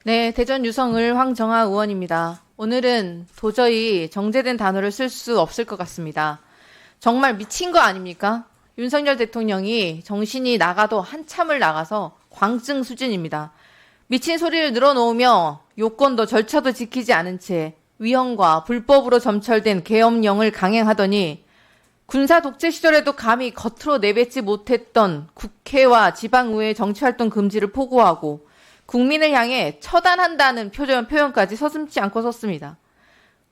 네, 대전 유성을 황정아 의원입니다. 오늘은 도저히 정제된 단어를 쓸 수 없을 것 같습니다. 정말 미친 거 아닙니까? 윤석열 대통령이 정신이 나가도 한참을 나가서 광증 수준입니다. 미친 소리를 늘어놓으며 요건도 절차도 지키지 않은 채 위헌과 불법으로 점철된 계엄령을 강행하더니 군사 독재 시절에도 감히 겉으로 내뱉지 못했던 국회와 지방의회 정치활동 금지를 포고하고 국민을 향해 처단한다는 표현까지 서슴지 않고 썼습니다.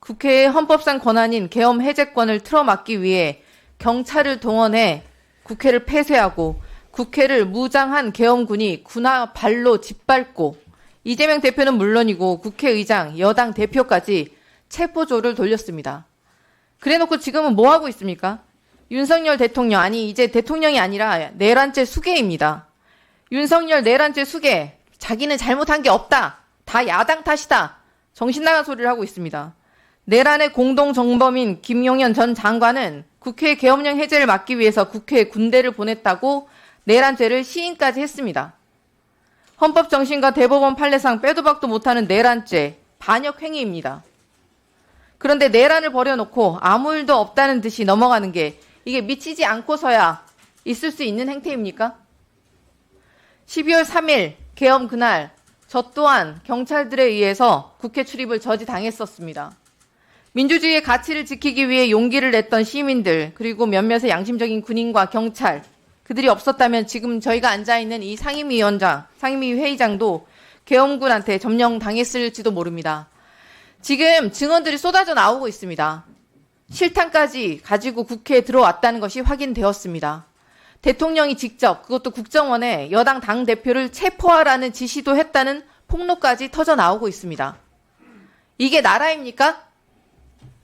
국회의 헌법상 권한인 계엄 해제권을 틀어막기 위해 경찰을 동원해 국회를 폐쇄하고 국회를 무장한 계엄군이 군화 발로 짓밟고 이재명 대표는 물론이고 국회의장, 여당 대표까지 체포조를 돌렸습니다. 그래놓고 지금은 뭐 하고 있습니까? 윤석열 대통령, 아니 이제 대통령이 아니라 내란죄 수괴입니다. 윤석열 내란죄 수괴. 자기는 잘못한 게 없다. 다 야당 탓이다. 정신 나간 소리를 하고 있습니다. 내란의 공동정범인 김용현 전 장관은 국회 계엄령 해제를 막기 위해서 국회에 군대를 보냈다고 내란죄를 시인까지 했습니다. 헌법 정신과 대법원 판례상 빼도 박도 못하는 내란죄, 반역 행위입니다. 그런데 내란을 버려놓고 아무 일도 없다는 듯이 넘어가는 게 이게 미치지 않고서야 있을 수 있는 행태입니까? 12월 3일 계엄 그날 저 또한 경찰들에 의해서 국회 출입을 저지당했었습니다. 민주주의의 가치를 지키기 위해 용기를 냈던 시민들 그리고 몇몇의 양심적인 군인과 경찰 그들이 없었다면 지금 저희가 앉아있는 이 상임위 회의장도 계엄군한테 점령당했을지도 모릅니다. 지금 증언들이 쏟아져 나오고 있습니다. 실탄까지 가지고 국회에 들어왔다는 것이 확인되었습니다. 대통령이 직접 그것도 국정원에 여당 당대표를 체포하라는 지시도 했다는 폭로까지 터져 나오고 있습니다. 이게 나라입니까?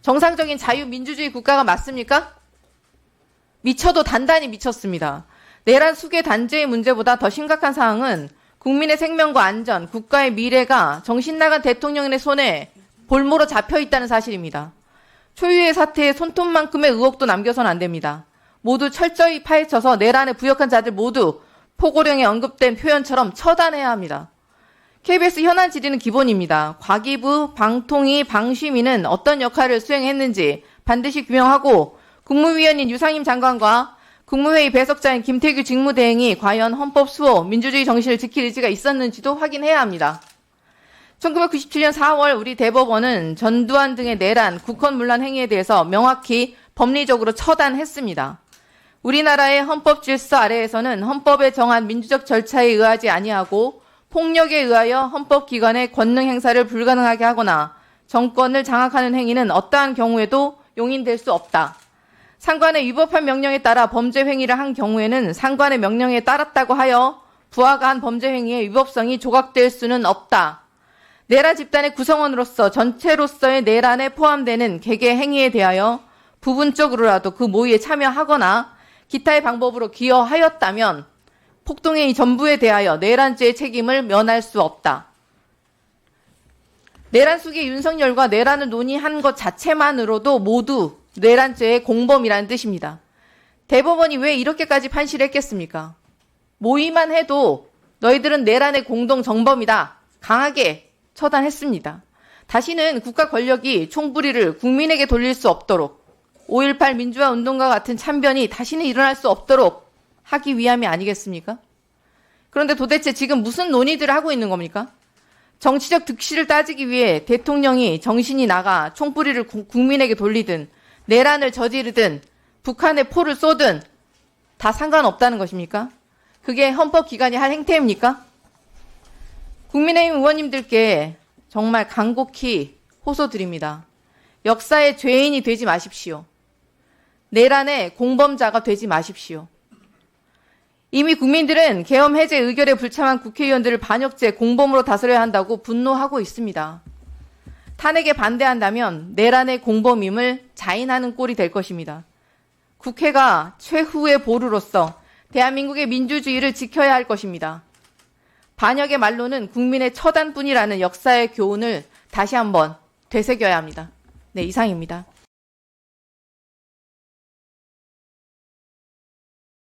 정상적인 자유민주주의 국가가 맞습니까? 미쳐도 단단히 미쳤습니다. 내란 수괴 단죄의 문제보다 더 심각한 사항은 국민의 생명과 안전, 국가의 미래가 정신나간 대통령의 손에 볼모로 잡혀 있다는 사실입니다. 초유의 사태에 손톱만큼의 의혹도 남겨서는 안 됩니다. 모두 철저히 파헤쳐서 내란에 부역한 자들 모두 포고령에 언급된 표현처럼 처단해야 합니다. KBS 현안 질의는 기본입니다. 과기부, 방통위, 방심위는 어떤 역할을 수행했는지 반드시 규명하고 국무위원인 유상임 장관과 국무회의 배석자인 김태규 직무대행이 과연 헌법 수호, 민주주의 정신을 지킬 의지가 있었는지도 확인해야 합니다. 1997년 4월 우리 대법원은 전두환 등의 내란, 국헌문란 행위에 대해서 명확히 법리적으로 처단했습니다. 우리나라의 헌법 질서 아래에서는 헌법에 정한 민주적 절차에 의하지 아니하고 폭력에 의하여 헌법기관의 권능 행사를 불가능하게 하거나 정권을 장악하는 행위는 어떠한 경우에도 용인될 수 없다. 상관의 위법한 명령에 따라 범죄 행위를 한 경우에는 상관의 명령에 따랐다고 하여 부하가 한 범죄 행위의 위법성이 조각될 수는 없다. 내란 집단의 구성원으로서 전체로서의 내란에 포함되는 개개 행위에 대하여 부분적으로라도 그 모의에 참여하거나 기타의 방법으로 기여하였다면 폭동의 전부에 대하여 내란죄의 책임을 면할 수 없다. 내란 속의 윤석열과 내란을 논의한 것 자체만으로도 모두 내란죄의 공범이라는 뜻입니다. 대법원이 왜 이렇게까지 판시를 했겠습니까? 모의만 해도 너희들은 내란의 공동 정범이다. 강하게 처단했습니다. 다시는 국가 권력이 총부리를 국민에게 돌릴 수 없도록 5.18 민주화 운동과 같은 참변이 다시는 일어날 수 없도록 하기 위함이 아니겠습니까? 그런데 도대체 지금 무슨 논의들을 하고 있는 겁니까? 정치적 득실을 따지기 위해 대통령이 정신이 나가 총부리를 국민에게 돌리든 내란을 저지르든 북한에 포를 쏘든 다 상관없다는 것입니까? 그게 헌법기관이 할 행태입니까? 국민의힘 의원님들께 정말 간곡히 호소드립니다. 역사의 죄인이 되지 마십시오. 내란의 공범자가 되지 마십시오. 이미 국민들은 계엄 해제 의결에 불참한 국회의원들을 반역죄 공범으로 다스려야 한다고 분노하고 있습니다. 탄핵에 반대한다면 내란의 공범임을 자인하는 꼴이 될 것입니다. 국회가 최후의 보루로서 대한민국의 민주주의를 지켜야 할 것입니다. 반역의 말로는 국민의 처단뿐이라는 역사의 교훈을 다시 한번 되새겨야 합니다. 네, 이상입니다.